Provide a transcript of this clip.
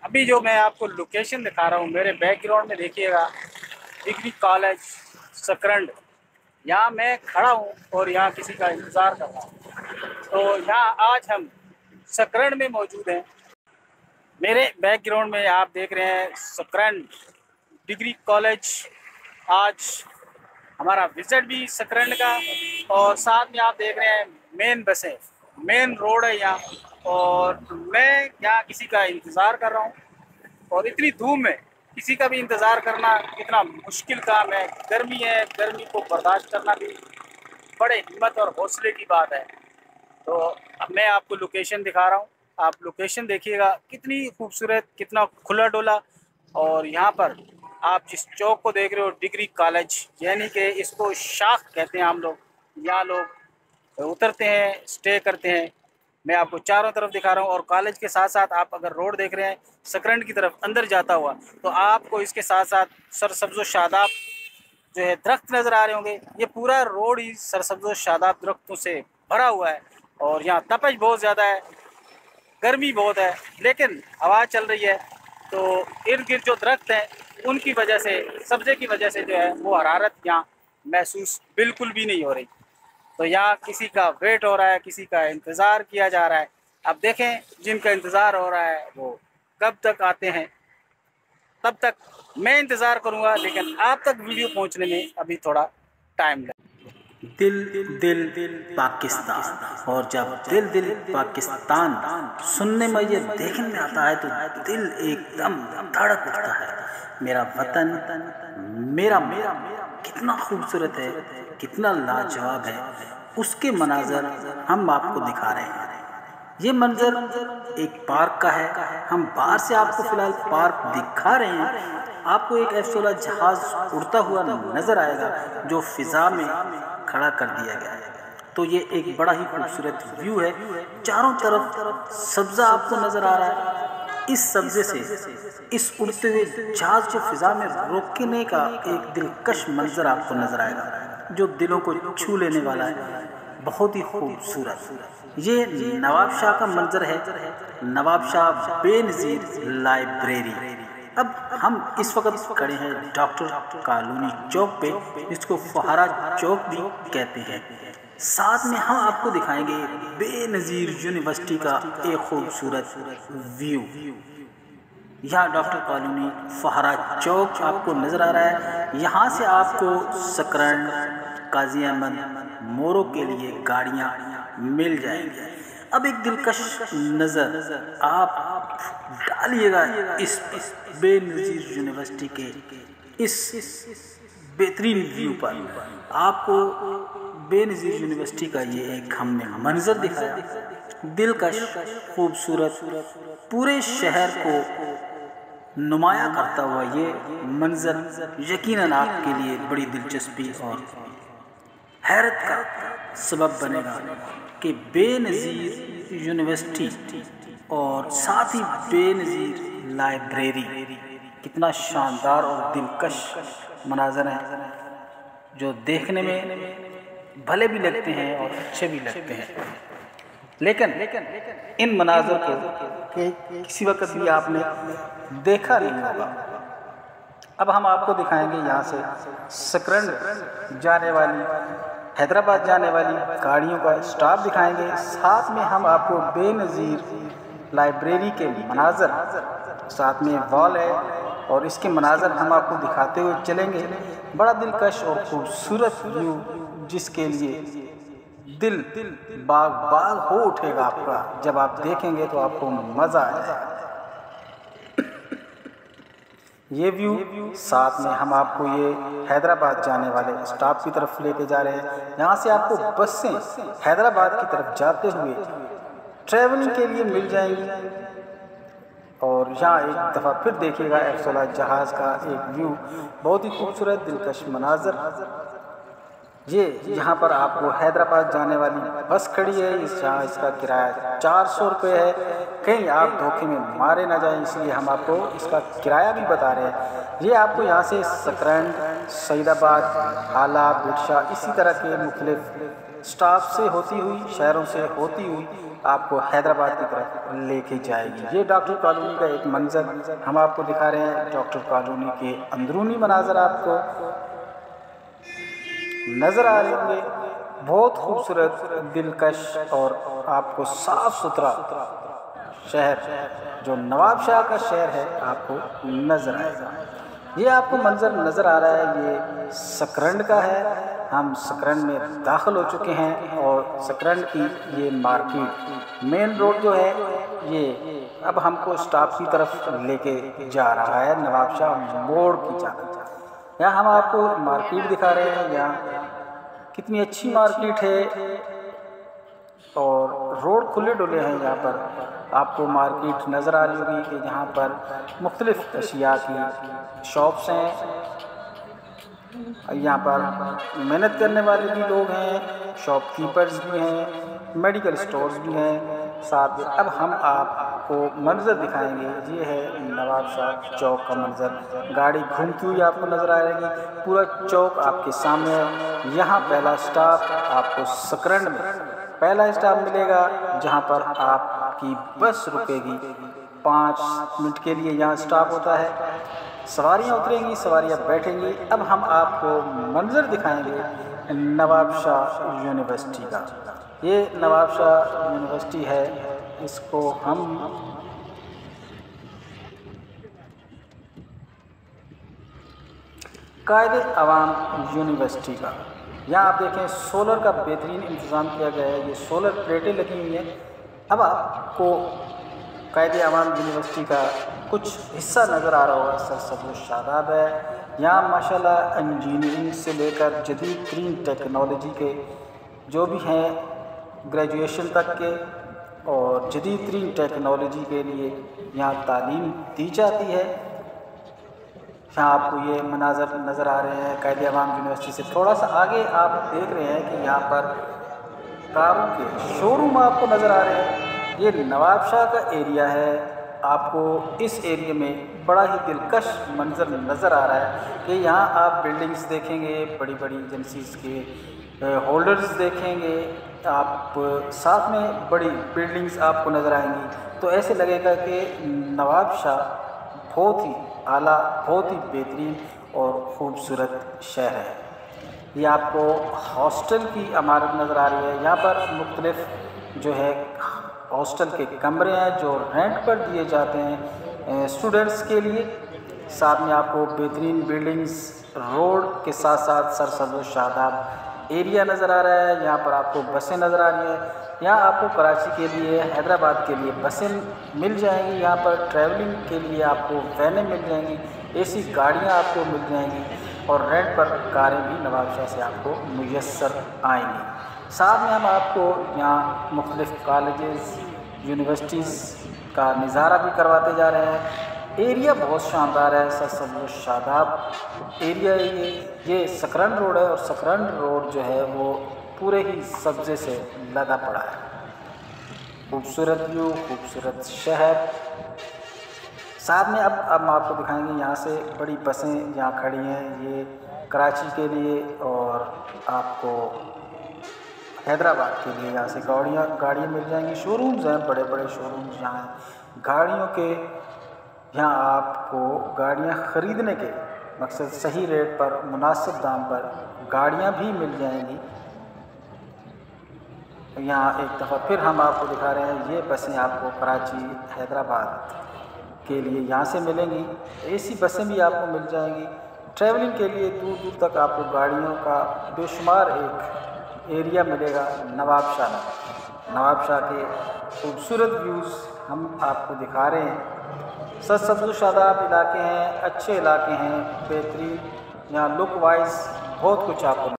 अभी जो मैं आपको लोकेशन दिखा रहा हूँ, मेरे बैकग्राउंड में देखिएगा, डिग्री कॉलेज सकरंड। यहाँ मैं खड़ा हूँ और यहाँ किसी का इंतज़ार कर रहा हूँ। तो यहाँ आज हम सकरंड में मौजूद हैं। मेरे बैकग्राउंड में आप देख रहे हैं सकरंड डिग्री कॉलेज। आज हमारा विजिट भी सकरंड का, और साथ में आप देख रहे हैं मेन बसें, मेन रोड है यहाँ। और मैं यहाँ किसी का इंतज़ार कर रहा हूँ, और इतनी धूप में किसी का भी इंतज़ार करना कितना मुश्किल काम है। गर्मी है, गर्मी को बर्दाश्त करना भी बड़े हिम्मत और हौसले की बात है। तो अब मैं आपको लोकेशन दिखा रहा हूँ, आप लोकेशन देखिएगा, कितनी खूबसूरत, कितना खुला डोला। और यहाँ पर आप जिस चौक को देख रहे हो, डिग्री कॉलेज, यानी कि इसको शाख कहते हैं हम लोग। यहाँ लोग उतरते हैं, स्टे करते हैं। मैं आपको चारों तरफ दिखा रहा हूँ, और कॉलेज के साथ साथ आप अगर रोड देख रहे हैं सकरंड की तरफ अंदर जाता हुआ, तो आपको इसके साथ साथ सरसब्ज़ व शादाब जो है दरख्त नज़र आ रहे होंगे। ये पूरा रोड ही सरसब्ज़ व शादाब दरख्तों से भरा हुआ है। और यहाँ तपश बहुत ज़्यादा है, गर्मी बहुत है, लेकिन हवा चल रही है। तो इर्द गिर्द जो दरख्त हैं उनकी वजह से, सब्ज़े की वजह से जो है वो हरारत यहाँ महसूस बिल्कुल भी नहीं हो रही। तो यहाँ किसी का वेट हो रहा है, किसी का इंतज़ार किया जा रहा है। अब देखें जिनका इंतज़ार हो रहा है वो कब तक आते हैं, तब तक मैं इंतज़ार करूँगा, लेकिन आप तक वीडियो पहुँचने में अभी थोड़ा टाइम लगेगा। दिल दिल पाकिस्तान, और जब दिल दिल पाकिस्तान सुनने में, ये देखने में आता है, तो दिल एकदम धड़क उठता है। मेरा वतन, मेरा मेरा कितना खूबसूरत है, कितना लाजवाब है, उसके मनाजर हम आपको दिखा रहे हैं। ये मंजर एक पार्क का है। हम बाहर से आपको फिलहाल पार्क दिखा रहे हैं। आपको एक F-16 जहाज़ उड़ता हुआ नज़र आएगा, जो फ़िज़ा में खड़ा कर दिया गया है। तो ये एक बड़ा ही खूबसूरत व्यू है। चारों तरफ सब्ज़ा आपको नज़र आ रहा है। इस सब्ज़े से इस उड़ते हुए जहाज़ जो फ़िज़ा में रोकने का एक दिलकश मंजर आपको नज़र आएगा, जो दिलों को छू लेने वाला है। बहुत ही खूबसूरत ये नवाब शाह का मंजर है, नवाब शाह बेनज़ीर लाइब्रेरी। अब हम इस वक्त खड़े हैं डॉक्टर कॉलोनी चौक पे, जिसको फुहारा चौक भी कहते हैं। साथ में हम आपको दिखाएंगे बेनज़ीर यूनिवर्सिटी का एक खूबसूरत व्यू। यहाँ डॉक्टर कॉलोनी फुहारा चौक आपको नज़र आ रहा है। यहाँ से आपको सकरंड, काजी अहमद मोरो के लिए गाड़ियाँ मिल जाएंगी। अब एक दिलकश नज़र आप डालिएगा इस बेनज़ीर यूनिवर्सिटी के इस बेहतरीन व्यू पर। आपको बेनज़ीर यूनिवर्सिटी का ये एक हमने मंजर दिखाया, दिलकश, खूबसूरत, पूरे शहर को नुमाया करता हुआ ये मंजर यकीनन आपके लिए बड़ी दिलचस्पी और हैरत का सबब बनेगा कि बेनज़ीर यूनिवर्सिटी और साथ ही बेनज़ीर लाइब्रेरी कितना शानदार और दिलकश मनाज़र हैं, जो देखने में भले भी लगते हैं और अच्छे भी लगते हैं। लेकिन इन मनाज़र को किसी वक्त भी आपने देखा नहीं होगा। अब हम आपको दिखाएंगे यहाँ से सकरंड जाने वाली, हैदराबाद जाने वाली गाड़ियों का स्टॉप दिखाएंगे। साथ में हम आपको बेनज़ीर लाइब्रेरी के मनाज़र, साथ में वॉल है, और इसके मनाज़र हम आपको दिखाते हुए चलेंगे। बड़ा दिलकश और खूबसूरत व्यू, जिसके लिए दिल बाग बाग हो उठेगा आपका। जब आप देखेंगे तो आपको मज़ा आएगा। ये व्यू, साथ में हम आपको ये हैदराबाद जाने वाले स्टॉप की तरफ लेके जा रहे हैं। यहाँ से आपको बसें हैदराबाद की तरफ जाते हुए ट्रैवलिंग के लिए मिल जाएंगी। और यहाँ एक दफ़ा फिर देखिएगा F-16 जहाज़ का एक व्यू, बहुत ही खूबसूरत दिलकश मनाज़र। ये यहाँ पर आपको हैदराबाद जाने वाली बस खड़ी है। इस जहाज़ का किराया 400 रुपये है। कहीं आप धोखे में मारे ना जाएं, इसलिए हम आपको इसका किराया भी बता रहे हैं। ये आपको यहाँ से सकरंड, सईदाबाद, आला, बिरशा, इसी तरह के मुख्तलिफ स्टाफ से होती हुई, शहरों से होती हुई आपको हैदराबाद की तरफ लेके जाएगी। ये डॉक्टर कॉलोनी का एक मंजर हम आपको दिखा रहे हैं। डॉक्टर कॉलोनी के अंदरूनी मनाजर आपको नज़र आ रहे होंगे, बहुत खूबसूरत, दिलकश और आपको साफ़ सुथरा शहर जो नवाबशाह का शहर है आपको नज़र आएगा। ये आपको मंजर नज़र आ रहा है, ये सकरंड का है। हम सकरंड में दाखिल हो चुके हैं और सकरंड की ये मार्केट मेन रोड जो है ये अब हमको स्टॉप की तरफ लेके जा रहा है, नवाबशाह मोड़ की जाकर। यहाँ हम आपको मार्केट दिखा रहे हैं, यहाँ कितनी अच्छी मार्केट है और रोड खुले डुले हैं। यहाँ पर आपको मार्केट नज़र आ रही होगी कि यहाँ पर मुख्तलिफ़ अशिया की शॉप्स हैं। यहाँ पर मेहनत करने वाले भी लोग हैं, शॉपकीपर्स भी हैं, मेडिकल स्टोर्स भी हैं साथ में। अब हम आपको मंजर दिखाएंगे, ये है नवाबशाह चौक का मंजर। गाड़ी घूमती हुई आपको नज़र आएगी, पूरा चौक आपके सामने है। यहाँ पहला स्टॉप आपको सकरंड में पहला स्टॉप मिलेगा, जहाँ पर आपकी बस रुकेगी। 5 मिनट के लिए यहाँ स्टॉप होता है, सवारियाँ उतरेंगी, सवारियाँ बैठेंगी। अब हम आपको मंजर दिखाएंगे नवाबशाह यूनिवर्सिटी का। ये नवाबशाह यूनिवर्सिटी है, इसको हम कायदे-ए-आवाम यूनिवर्सिटी का। यहाँ आप देखें सोलर का बेहतरीन इंतज़ाम किया गया है, ये सोलर प्लेटें लगी हुई हैं। अब आपको कायदे-ए-आवाम यूनिवर्सिटी का कुछ हिस्सा नज़र आ रहा होगा, सरसब्ज़ शादाब है। यहाँ माशाल्लाह इंजीनियरिंग से लेकर जदीद तरीन टेक्नोलॉजी के जो भी हैं ग्रेजुएशन तक के और जदीद तरीन टेक्नोलॉजी के लिए यहाँ तालीम दी जाती है। यहाँ आपको ये मनाजर नज़र आ रहे हैं कायदे-ए-आवाम यूनिवर्सिटी से थोड़ा सा आगे आप देख रहे हैं कि यहाँ पर कारों के शोरूम आपको नज़र आ रहे हैं। ये नवाबशाह का एरिया है, आपको इस एरिया में बड़ा ही दिलकश मंजर नज़र आ रहा है कि यहाँ आप बिल्डिंग्स देखेंगे, बड़ी बड़ी एजेंसीज़ के होल्डर्स देखेंगे, आप साथ में बड़ी बिल्डिंग्स आपको नज़र आएंगी। तो ऐसे लगेगा कि नवाबशाह बहुत ही आला, बहुत ही बेहतरीन और ख़ूबसूरत शहर है। ये आपको हॉस्टल की इमारत नज़र आ रही है। यहाँ पर मुख्तलिफ़ जो है हॉस्टल के कमरे हैं जो रेंट पर दिए जाते हैं स्टूडेंट्स के लिए। साथ में आपको बेहतरीन बिल्डिंग्स, रोड के साथ साथ सरसब्ज़ शादाब एरिया नज़र आ रहा है। यहाँ पर आपको बसें नज़र आ रही हैं। यहाँ आपको कराची के लिए, हैदराबाद के लिए बसें मिल जाएंगी। यहाँ पर ट्रैवलिंग के लिए आपको वैनें मिल जाएंगी, एसी गाड़ियाँ आपको मिल जाएंगी और रेंट पर कारें भी नवाबशाह से आपको मुयस्सर आएंगी। साथ में हम आपको यहाँ मुख्तलिफ़ कॉलेजेस, यूनिवर्सिटीज़ का नज़ारा भी करवाते जा रहे हैं। एरिया बहुत शानदार है, सरसब्ज़ शादाब एरिया है ये सकरंड रोड है और सकरंड रोड जो है वो पूरे ही सब्ज़े से लदा पड़ा है। खूबसूरत व्यू, खूबसूरत शहर। साथ में अब हम आपको दिखाएंगे यहाँ से बड़ी बसें यहाँ खड़ी हैं, ये कराची के लिए और आपको हैदराबाद के लिए यहाँ से गाड़ियाँ मिल जाएंगी। शोरूम्स हैं, बड़े बड़े शोरूम्स यहाँ हैं गाड़ियों के। यहाँ आपको गाड़ियाँ ख़रीदने के मकसद सही रेट पर, मुनासिब दाम पर गाड़ियाँ भी मिल जाएंगी। यहाँ एक दफ़ा फिर हम आपको दिखा रहे हैं, ये बसें आपको कराची, हैदराबाद के लिए यहाँ से मिलेंगी। एसी बसें भी आपको मिल जाएंगी। ट्रैवलिंग के लिए दूर दूर तक आपको गाड़ियों का बेशुमार एक एरिया मिलेगा नवाबशाह में। नवाबशाह के खूबसूरत व्यूज़ हम आपको दिखा रहे हैं। सरसब्ज़ शादाब इलाके हैं, अच्छे इलाके हैं, बेहतरीन। यहाँ लुक वाइज बहुत कुछ आपको